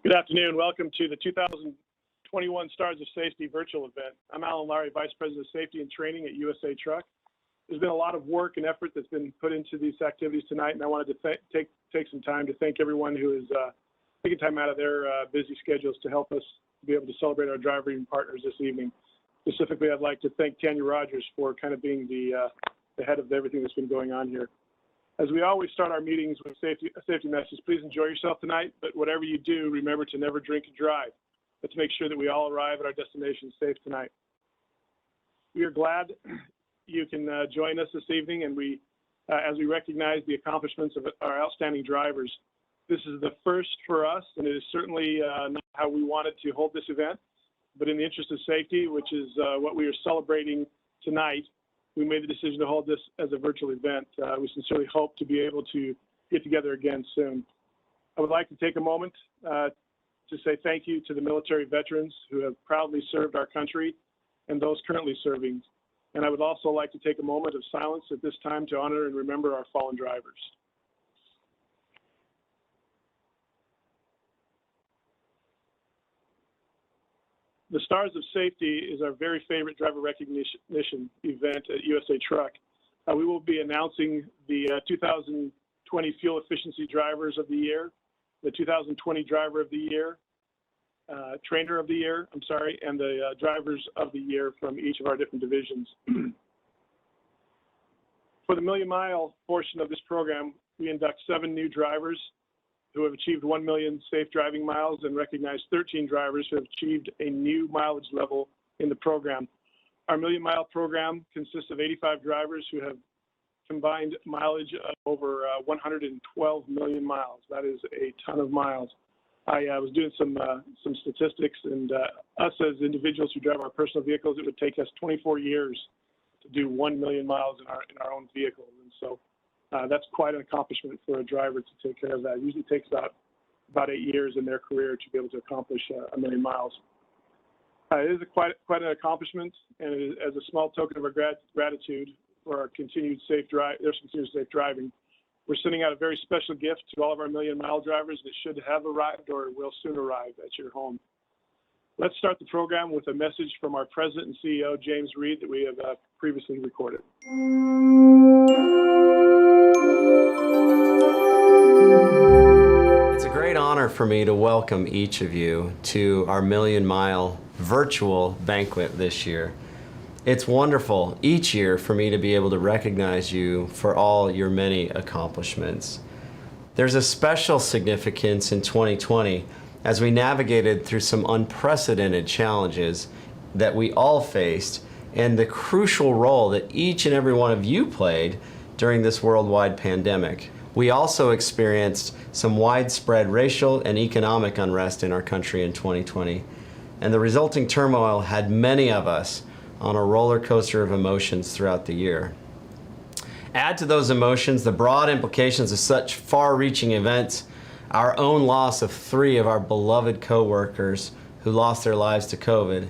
Good afternoon. Welcome to the 2021 Stars of Safety virtual event. I'm Alan Lowry, Vice President of Safety and Training at USA Truck. There's been a lot of work and effort that's been put into these activities tonight, and I wanted to take some time to thank everyone who is taking time out of their busy schedules to help us be able to celebrate our driving partners this evening. Specifically, I'd like to thank Tanya Rogers for kind of being the head of everything that's been going on here. As we always start our meetings with a safety message, please enjoy yourself tonight, but whatever you do, remember to never drink and drive. Let's make sure that we all arrive at our destination safe tonight. We are glad you can join us this evening, and as we recognize the accomplishments of our outstanding drivers. This is the first for us, and it is certainly not how we wanted to hold this event, but in the interest of safety, which is what we are celebrating tonight, we made the decision to hold this as a virtual event. We sincerely hope to be able to get together again soon. I would like to take a moment to say thank you to the military veterans who have proudly served our country and those currently serving. And I would also like to take a moment of silence at this time to honor and remember our fallen drivers. The Stars of Safety is our very favorite driver recognition event at USA Truck. We will be announcing the 2020 Fuel Efficiency Drivers of the Year, the 2020 Driver of the Year, Trainer of the Year, and the Drivers of the Year from each of our different divisions. For the Million Mile portion of this program, we induct 7 new drivers who have achieved 1 million safe driving miles and recognize 13 drivers who have achieved a new mileage level in the program. Our Million Mile program consists of 85 drivers who have combined mileage of over 112 million miles. That is a ton of miles. I was doing some statistics, and us as individuals who drive our personal vehicles, it would take us 24 years to do 1 million miles in our own vehicles. And so that's quite an accomplishment for a driver to take care of that. It usually takes about 8 years in their career to be able to accomplish 1 million miles. It is quite an accomplishment, and it is, as a small token of our gratitude for our continued safe driving, we're sending out a very special gift to all of our Million Mile drivers that should have arrived or will soon arrive at your home. Let's start the program with a message from our President and CEO, James Reed, that we have previously recorded. It's a great honor for me to welcome each of you to our Million Mile virtual banquet this year. It's wonderful each year for me to be able to recognize you for all your many accomplishments. There's a special significance in 2020 as we navigated through some unprecedented challenges that we all faced, and the crucial role that each and every one of you played during this worldwide pandemic. We also experienced some widespread racial and economic unrest in our country in 2020, and the resulting turmoil had many of us on a roller coaster of emotions throughout the year. Add to those emotions the broad implications of such far-reaching events, our own loss of 3 of our beloved co-workers who lost their lives to COVID.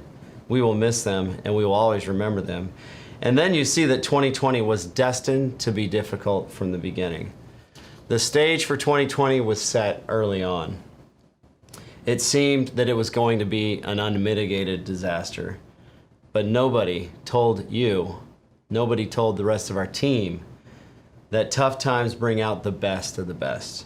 We will miss them, and we will always remember them. And then you see that 2020 was destined to be difficult from the beginning. The stage for 2020 was set early on. It seemed that it was going to be an unmitigated disaster. But nobody told you, nobody told the rest of our team that tough times bring out the best of the best.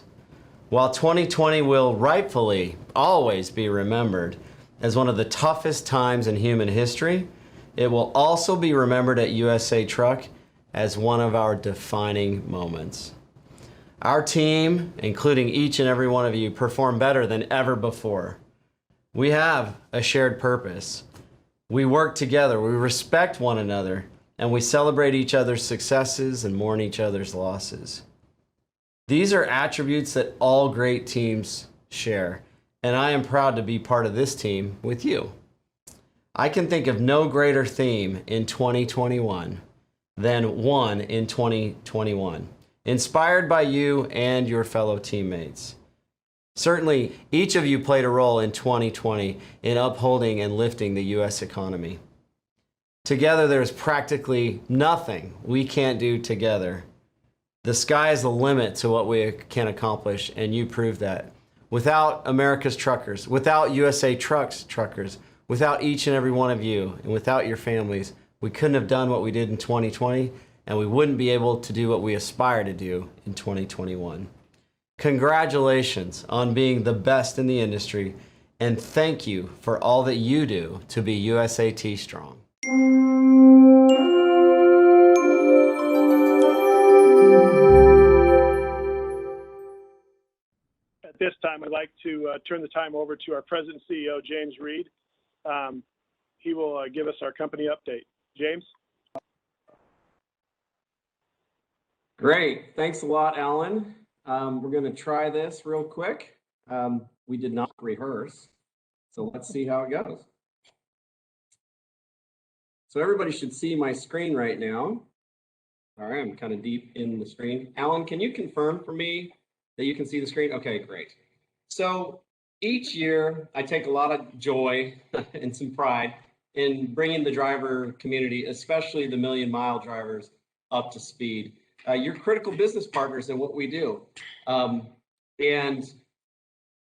While 2020 will rightfully always be remembered as one of the toughest times in human history, it will also be remembered at USA Truck as one of our defining moments. Our team, including each and every one of you, performed better than ever before. We have a shared purpose. We work together, we respect one another, and we celebrate each other's successes and mourn each other's losses. These are attributes that all great teams share, and I am proud to be part of this team with you. I can think of no greater theme in 2021 than one in 2021, inspired by you and your fellow teammates. Certainly, each of you played a role in 2020 in upholding and lifting the U.S. economy. Together, there's practically nothing we can't do together. The sky is the limit to what we can accomplish, and you proved that. without America's truckers, without USA Trucks truckers, without each and every one of you, and without your families, we couldn't have done what we did in 2020, and we wouldn't be able to do what we aspire to do in 2021. Congratulations on being the best in the industry, and thank you for all that you do to be USAT strong. At this time, I'd like to turn the time over to our President and CEO, James Reed. He will give us our company update. James? Great. Thanks a lot, Alan. We're going to try this real quick. We did not rehearse, so let's see how it goes. So everybody should see my screen right now. All right, I'm kind of deep in the screen. Alan, can you confirm for me that you can see the screen? Okay, great. So each year I take a lot of joy and some pride in bringing the driver community, especially the million-mile drivers, up to speed. You're critical business partners in what we do. And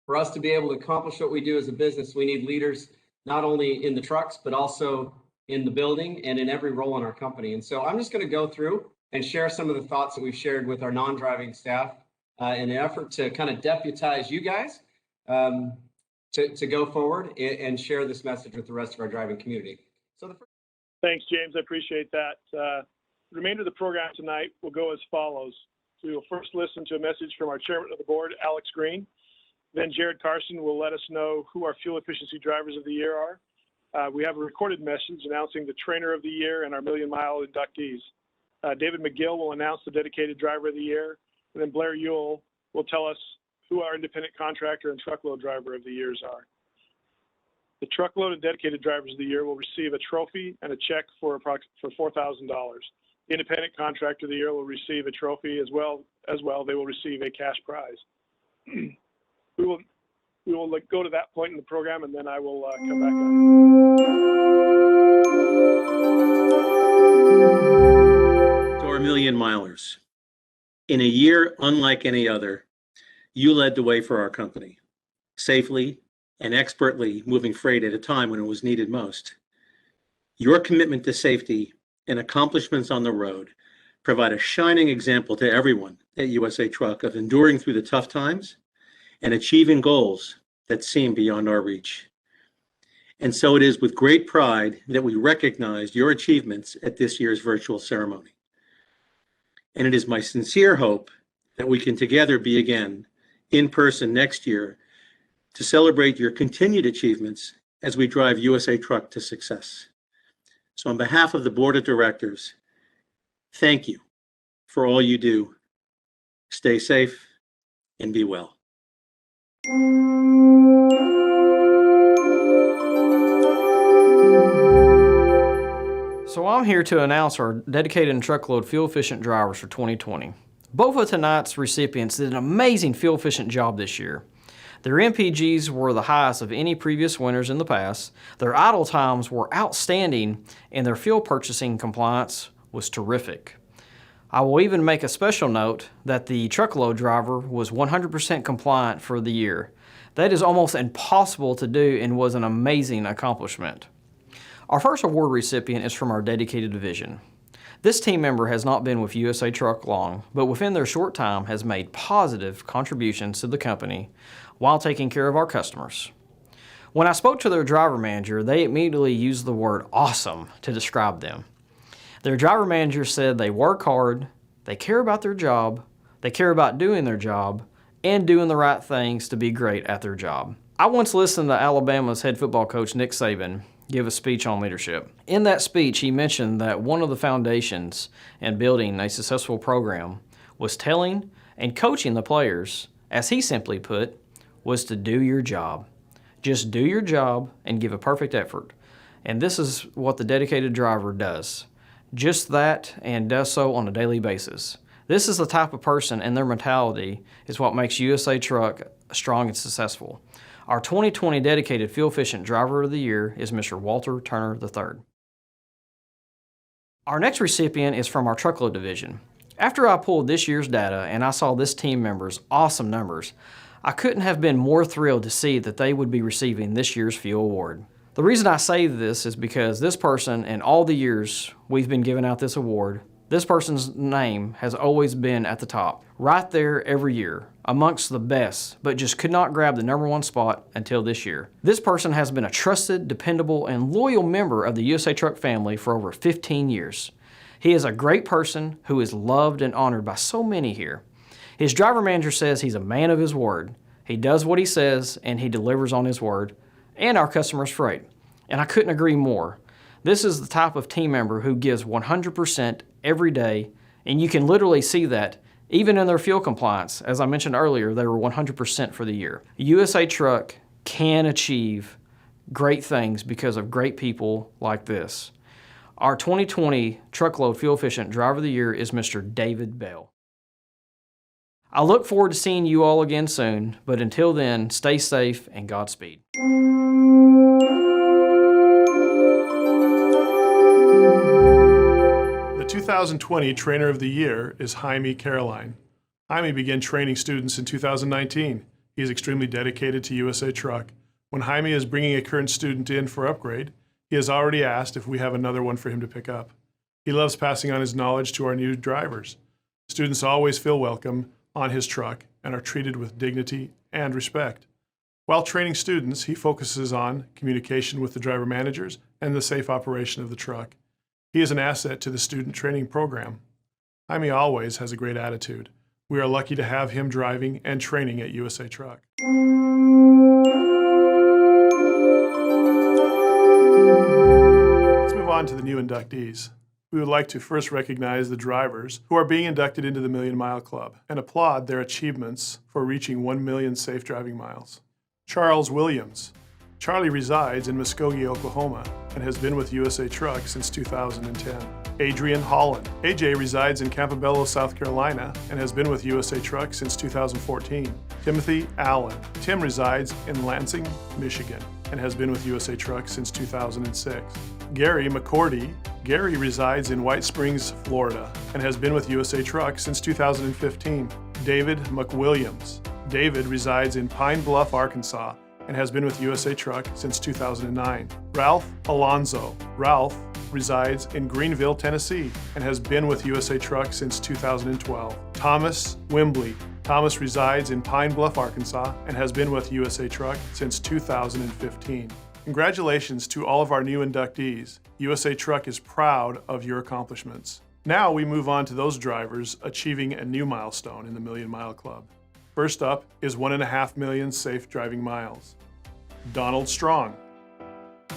for us to be able to accomplish what we do as a business, we need leaders not only in the trucks, but also in the building and in every role in our company. And so I'm just going to go through and share some of the thoughts that we've shared with our non-driving staff in an effort to kind of deputize you guys to go forward and share this message with the rest of our driving community. So Thanks, James. I appreciate that. The remainder of the program tonight will go as follows. We will first listen to a message from our chairman of the board, Alex Green. Then Jared Carson will let us know who our fuel efficiency drivers of the year are. We have a recorded message announcing the trainer of the year and our million-mile inductees. David McGill will announce the dedicated driver of the year, and then Blair Ewell will tell us who our independent contractor and truckload driver of the years are. The truckload and dedicated drivers of the year will receive a trophy and a check for $4,000. The independent contractor of the year will receive a trophy as well. They will receive a cash prize. We will go to that point in the program, and then I will come back on. To our million milers, in a year unlike any other, you led the way for our company, safely and expertly moving freight at a time when it was needed most. Your commitment to safety and accomplishments on the road provide a shining example to everyone at USA Truck of enduring through the tough times and achieving goals that seem beyond our reach. And so it is with great pride that we recognize your achievements at this year's virtual ceremony. And it is my sincere hope that we can together be again in person next year to celebrate your continued achievements as we drive USA Truck to success. So on behalf of the board of directors, thank you for all you do. Stay safe and be well. So I'm here to announce our dedicated and truckload fuel efficient drivers for 2020. Both of tonight's recipients did an amazing fuel efficient job this year. Their MPGs were the highest of any previous winners in the past, their idle times were outstanding, and their fuel purchasing compliance was terrific. I will even make a special note that the truckload driver was 100% compliant for the year. That is almost impossible to do and was an amazing accomplishment. Our first award recipient is from our dedicated division. This team member has not been with USA Truck long, but within their short time has made positive contributions to the company while taking care of our customers. When I spoke to their driver manager, they immediately used the word awesome to describe them. Their driver manager said they work hard, they care about their job, they care about doing their job, and doing the right things to be great at their job. I once listened to Alabama's head football coach Nick Saban give a speech on leadership. In that speech, he mentioned that one of the foundations in building a successful program was telling and coaching the players, as he simply put, was to do your job. Just do your job and give a perfect effort. And this is what the dedicated driver does. Just that, and does so on a daily basis. This is the type of person, and their mentality is what makes USA Truck strong and successful. Our 2020 dedicated fuel efficient driver of the year is Mr. Walter Turner III. Our next recipient is from our truckload division. After I pulled this year's data and I saw this team member's awesome numbers, I couldn't have been more thrilled to see that they would be receiving this year's Fuel Award. The reason I say this is because this person, in all the years we've been giving out this award, this person's name has always been at the top, right there every year, amongst the best, but just could not grab the #1 spot until this year. This person has been a trusted, dependable, and loyal member of the USA Truck family for over 15 years. He is a great person who is loved and honored by so many here. His driver manager says he's a man of his word. He does what he says, and he delivers on his word, and our customers' freight. And I couldn't agree more. This is the type of team member who gives 100% every day, and you can literally see that even in their fuel compliance. As I mentioned earlier, they were 100% for the year. USA Truck can achieve great things because of great people like this. Our 2020 Truckload Fuel Efficient Driver of the Year is Mr. David Bell. I look forward to seeing you all again soon, but until then, stay safe and Godspeed. The 2020 Trainer of the Year is Jaime Caroline. Jaime began training students in 2019. He is extremely dedicated to USA Truck. When Jaime is bringing a current student in for upgrade, he has already asked if we have another one for him to pick up. He loves passing on his knowledge to our new drivers. Students always feel welcome on his truck and are treated with dignity and respect. While training students, he focuses on communication with the driver managers and the safe operation of the truck. He is an asset to the student training program. Jaime always has a great attitude. We are lucky to have him driving and training at USA Truck. Let's move on to the new inductees. We would like to first recognize the drivers who are being inducted into the Million Mile Club and applaud their achievements for reaching 1 million safe driving miles. Charles Williams. Charlie resides in Muskogee, Oklahoma, and has been with USA Truck since 2010. Adrian Holland. AJ resides in Campobello, South Carolina, and has been with USA Truck since 2014. Timothy Allen. Tim resides in Lansing, Michigan, and has been with USA Truck since 2006. Gary McCordy. Gary resides in White Springs, Florida, and has been with USA Truck since 2015. David McWilliams. David resides in Pine Bluff, Arkansas, and has been with USA Truck since 2009. Ralph Alonzo. Ralph resides in Greenville, Tennessee, and has been with USA Truck since 2012. Thomas Wimbley. Thomas resides in Pine Bluff, Arkansas, and has been with USA Truck since 2015. Congratulations to all of our new inductees. USA Truck is proud of your accomplishments. Now we move on to those drivers achieving a new milestone in the Million Mile Club. First up is 1.5 million safe driving miles. Donald Strong.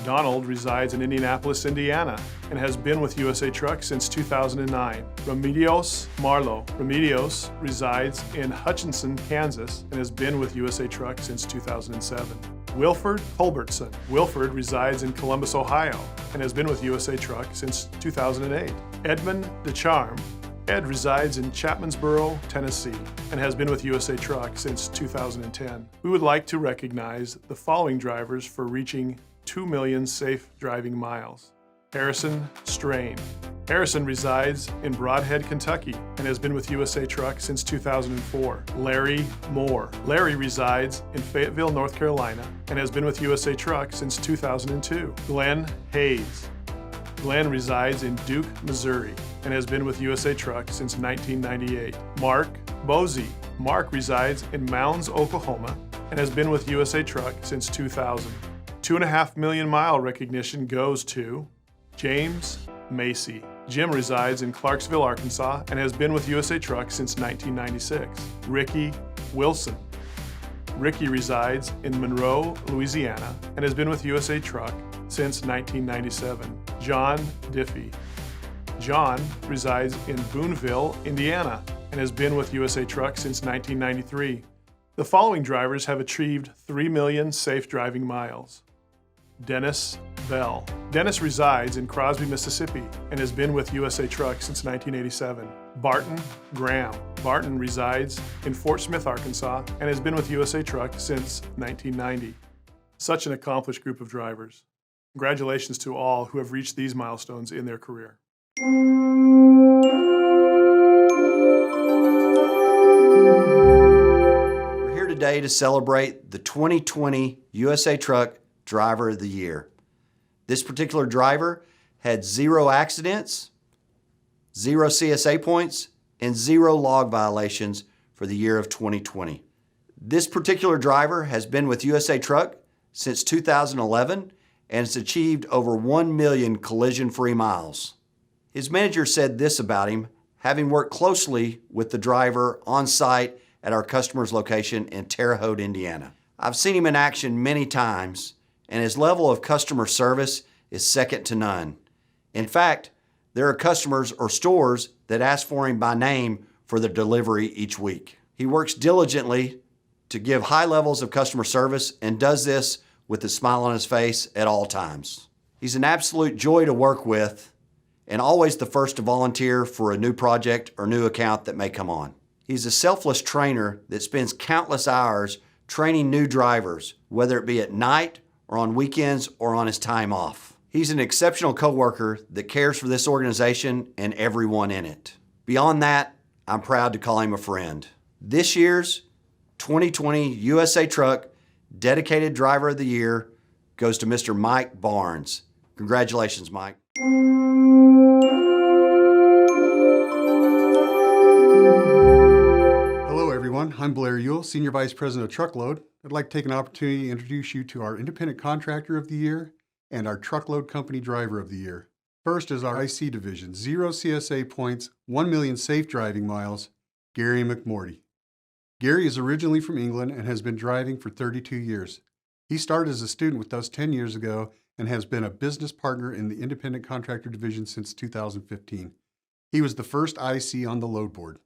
Donald resides in Indianapolis, Indiana, and has been with USA Truck since 2009. Remedios Marlowe. Remedios resides in Hutchinson, Kansas, and has been with USA Truck since 2007. Wilford Culbertson. Wilford resides in Columbus, Ohio, and has been with USA Truck since 2008. Edmund DeCharme. Ed resides in Chapmansboro, Tennessee, and has been with USA Truck since 2010. We would like to recognize the following drivers for reaching 2 million safe driving miles. Harrison Strain. Harrison resides in Brodhead, Kentucky, and has been with USA Truck since 2004. Larry Moore. Larry resides in Fayetteville, North Carolina, and has been with USA Truck since 2002. Glenn Hayes. Glenn resides in Duke, Missouri, and has been with USA Truck since 1998. Mark Bosey. Mark resides in Mounds, Oklahoma, and has been with USA Truck since 2000. 2.5 million mile recognition goes to James Macy. Jim resides in Clarksville, Arkansas, and has been with USA Truck since 1996. Ricky Wilson. Ricky resides in Monroe, Louisiana, and has been with USA Truck since 1997. John Diffie. John resides in Boonville, Indiana, and has been with USA Truck since 1993. The following drivers have achieved 3 million safe driving miles. Dennis Bell. Dennis resides in Crosby, Mississippi, and has been with USA Truck since 1987. Barton Graham. Barton resides in Fort Smith, Arkansas, and has been with USA Truck since 1990. Such an accomplished group of drivers. Congratulations to all who have reached these milestones in their career. today to celebrate the 2020 USA Truck Driver of the Year. This particular driver had 0 accidents, 0 CSA points, and 0 log violations for the year of 2020. This particular driver has been with USA Truck since 2011 and has achieved over 1 million collision-free miles. His manager said this about him, having worked closely with the driver on site at our customer's location in Terre Haute, Indiana. I've seen him in action many times, and his level of customer service is second to none. In fact, there are customers or stores that ask for him by name for the delivery each week. He works diligently to give high levels of customer service and does this with a smile on his face at all times. He's an absolute joy to work with and always the first to volunteer for a new project or new account that may come on. He's a selfless trainer that spends countless hours training new drivers, whether it be at night or on weekends or on his time off. He's an exceptional coworker that cares for this organization and everyone in it. Beyond that, I'm proud to call him a friend. This year's 2020 USA Truck Dedicated Driver of the Year goes to Mr. Mike Barnes. Congratulations, Mike. Hello everyone, I'm Blair Ewell, Senior Vice President of Truckload. I'd like to take an opportunity to introduce you to our Independent Contractor of the Year and our Truckload Company Driver of the Year. First is our IC division, 0 CSA points, 1 million safe driving miles, Gary McMorty. Gary is originally from England and has been driving for 32 years. He started as a student with us 10 years ago and has been a business partner in the Independent Contractor Division since 2015. He was the first IC on the load board.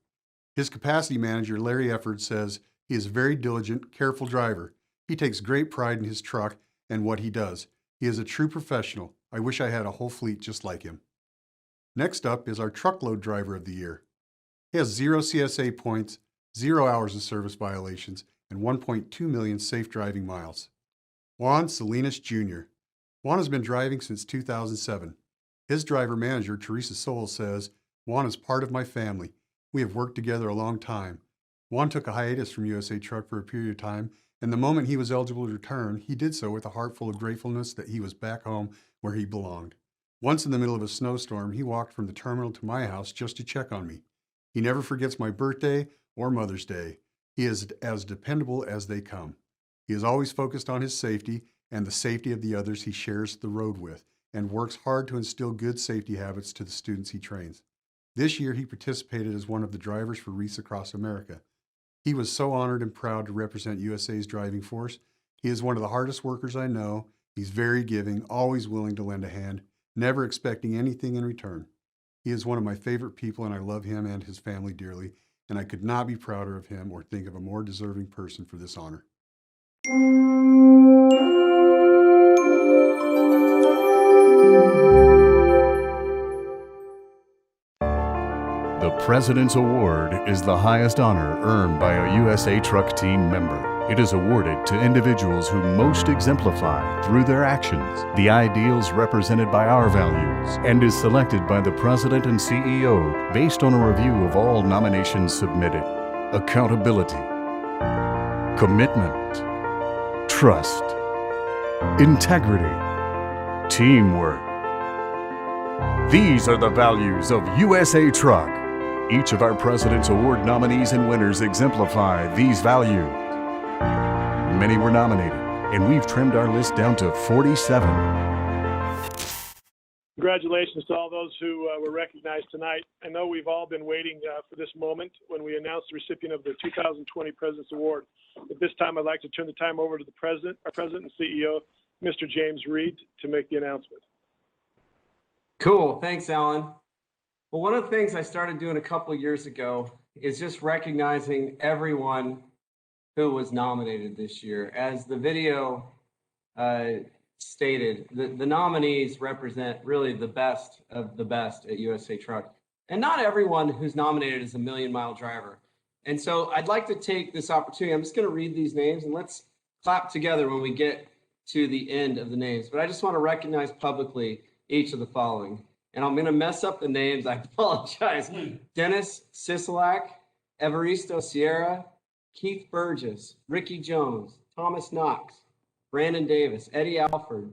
His capacity manager, Larry Efford, says he is a very diligent, careful driver. He takes great pride in his truck and what he does. He is a true professional. I wish I had a whole fleet just like him. Next up is our Truckload Driver of the Year. He has 0 CSA points, 0 hours of service violations, and 1.2 million safe driving miles. Juan Salinas Jr. Juan has been driving since 2007. His driver manager, Teresa Soul, says, Juan is part of my family. We have worked together a long time. Juan took a hiatus from USA Truck for a period of time, and the moment he was eligible to return, he did so with a heart full of gratefulness that he was back home where he belonged. Once in the middle of a snowstorm, he walked from the terminal to my house just to check on me. He never forgets my birthday or Mother's Day. He is as dependable as they come. He is always focused on his safety and the safety of the others he shares the road with, and works hard to instill good safety habits to the students he trains. This year, he participated as one of the drivers for Wreaths Across America. He was so honored and proud to represent USA's driving force. He is one of the hardest workers I know. He's very giving, always willing to lend a hand, never expecting anything in return. He is one of my favorite people, and I love him and his family dearly, and I could not be prouder of him or think of a more deserving person for this honor. The President's Award is the highest honor earned by a USA Truck team member. It is awarded to individuals who most exemplify, through their actions, the ideals represented by our values, and is selected by the President and CEO based on a review of all nominations submitted. Accountability, commitment, trust, integrity, teamwork. These are the values of USA Truck. Each of our President's Award nominees and winners exemplify these values. Many were nominated, and we've trimmed our list down to 47. Congratulations to all those who were recognized tonight. I know we've all been waiting for this moment when we announced the recipient of the 2020 President's Award. At this time, I'd like to turn the time over to the President, our President and CEO, Mr. James Reed, to make the announcement. Cool. Thanks, Alan. Well, one of the things I started doing a couple of years ago is just recognizing everyone who was nominated this year. As the video stated, the nominees represent really the best of the best at USA Truck. And not everyone who's nominated is a million-mile driver. And so I'd like to take this opportunity. I'm just going to read these names, and let's clap together when we get to the end of the names. But I just want to recognize publicly each of the following. And I'm going to mess up the names. I apologize. Dennis Sisolak, Evaristo Sierra, Keith Burgess, Ricky Jones, Thomas Knox, Brandon Davis, Eddie Alford,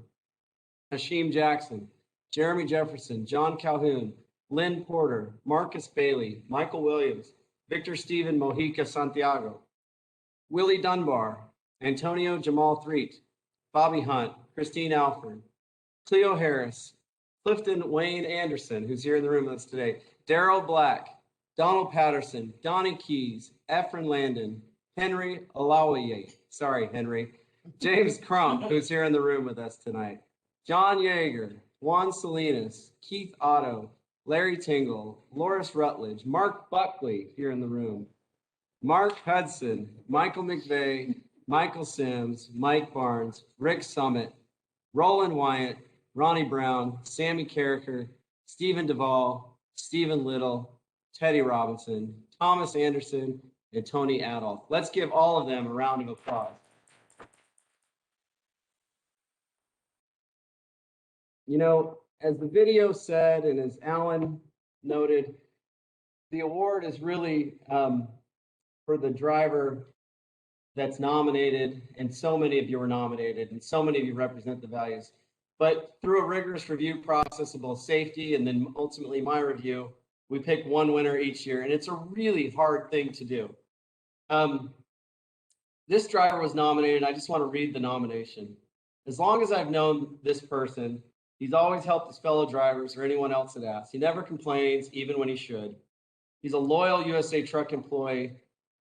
Hasheem Jackson, Jeremy Jefferson, John Calhoun, Lynn Porter, Marcus Bailey, Michael Williams, Victor Steven Mojica Santiago, Willie Dunbar, Antonio Jamal Threet, Bobby Hunt, Christine Alford, Cleo Harris, Clifton Wayne Anderson, who's here in the room with us today, Daryl Black, Donald Patterson, Donnie Keys, Efren Landon, Henry Alawiye, sorry, Henry, James Crump, who's here in the room with us tonight, John Yeager, Juan Salinas, Keith Otto, Larry Tingle, Loris Rutledge, Mark Buckley here in the room, Mark Hudson, Michael McVeigh, Michael Sims, Mike Barnes, Rick Summit, Roland Wyatt, Ronnie Brown, Sammy Carricker, Stephen Duvall, Stephen Little, Teddy Robinson, Thomas Anderson, and Tony Adolph. Let's give all of them a round of applause. You know, as the video said, and as Alan noted, the award is really for the driver that's nominated, and so many of you are nominated, and so many of you represent the values. But through a rigorous review process of both safety and then ultimately my review, we pick one winner each year, and it's a really hard thing to do. This driver was nominated. I just want to read the nomination. As long as I've known this person, he's always helped his fellow drivers or anyone else that asks. He never complains, even when he should. He's a loyal USA Truck employee,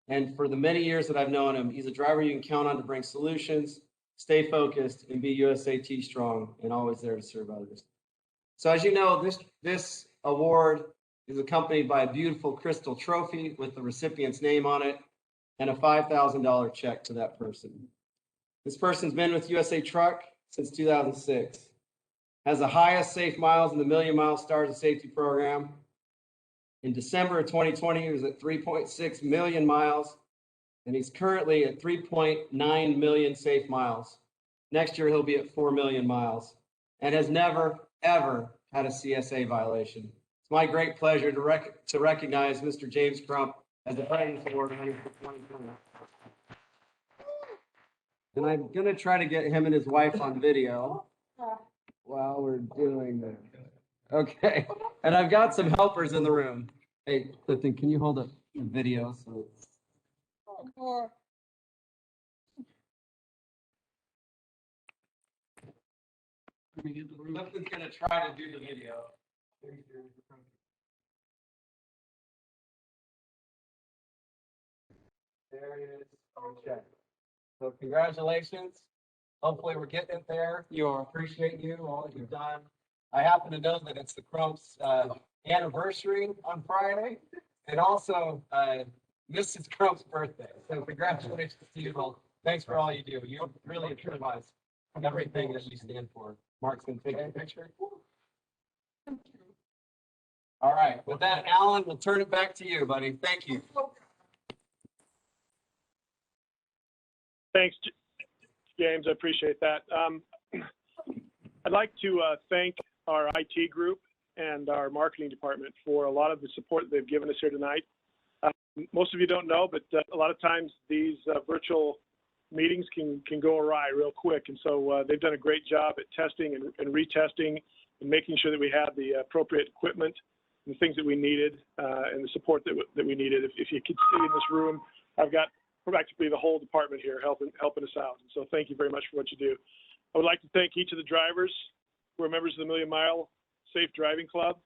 and for the many years that I've known him, he's a driver you can count on to bring solutions, stay focused, and be USAT strong, and always there to serve others. So as you know, this award is accompanied by a beautiful crystal trophy with the recipient's name on it and a $5,000 check to that person. This person's been with USA Truck since 2006, has the highest safe miles in the Million Mile Stars of Safety program. In December of 2020, he was at 3.6 million miles, and he's currently at 3.9 million safe miles. Next year, he'll be at 4 million miles, and has never, ever had a CSA violation. It's my great pleasure to recognize Mr. James Crump as the President's Award winner for 2020. And I'm going to try to get him and his wife on video while we're doing this. Okay, and I've got some helpers in the room. Hey, Clifton, can you hold up the video? So Clifton's gonna try to do the video. There it is. Okay. So congratulations. Hopefully we're getting it there. Appreciate you, all that you've done. I happen to know that it's the Crump's anniversary on Friday, and also Mrs. Crump's birthday. So congratulations to you all. Thanks for all you do. You really epitomize everything that we stand for. Mark's gonna take a picture. All right. With that, Alan, we'll turn it back to you, buddy. Thank you. Thanks, James. I appreciate that. I'd like to thank our IT group and our marketing department for a lot of the support that they've given us here tonight. Most of you don't know, but a lot of times these virtual meetings can go awry real quick. And so they've done a great job at testing and retesting and making sure that we have the appropriate equipment and the things that we needed and the support that we needed. If you could see in this room, I've got practically the whole department here helping us out. And so thank you very much for what you do. I would like to thank each of the drivers who are members of the Million Mile Safe Driving Club.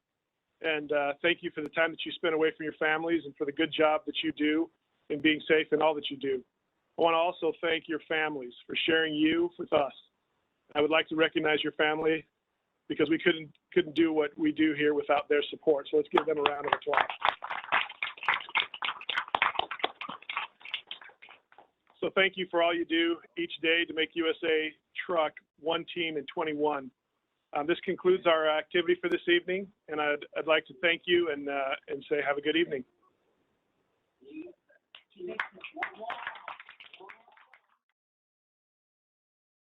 And thank you for the time that you spend away from your families and for the good job that you do in being safe in all that you do. I want to also thank your families for sharing you with us. I would like to recognize your family because we couldn't do what we do here without their support. So let's give them a round of applause. So thank you for all you do each day to make USA Truck one team in 21. This concludes our activity for this evening, and I'd like to thank you and say have a good evening.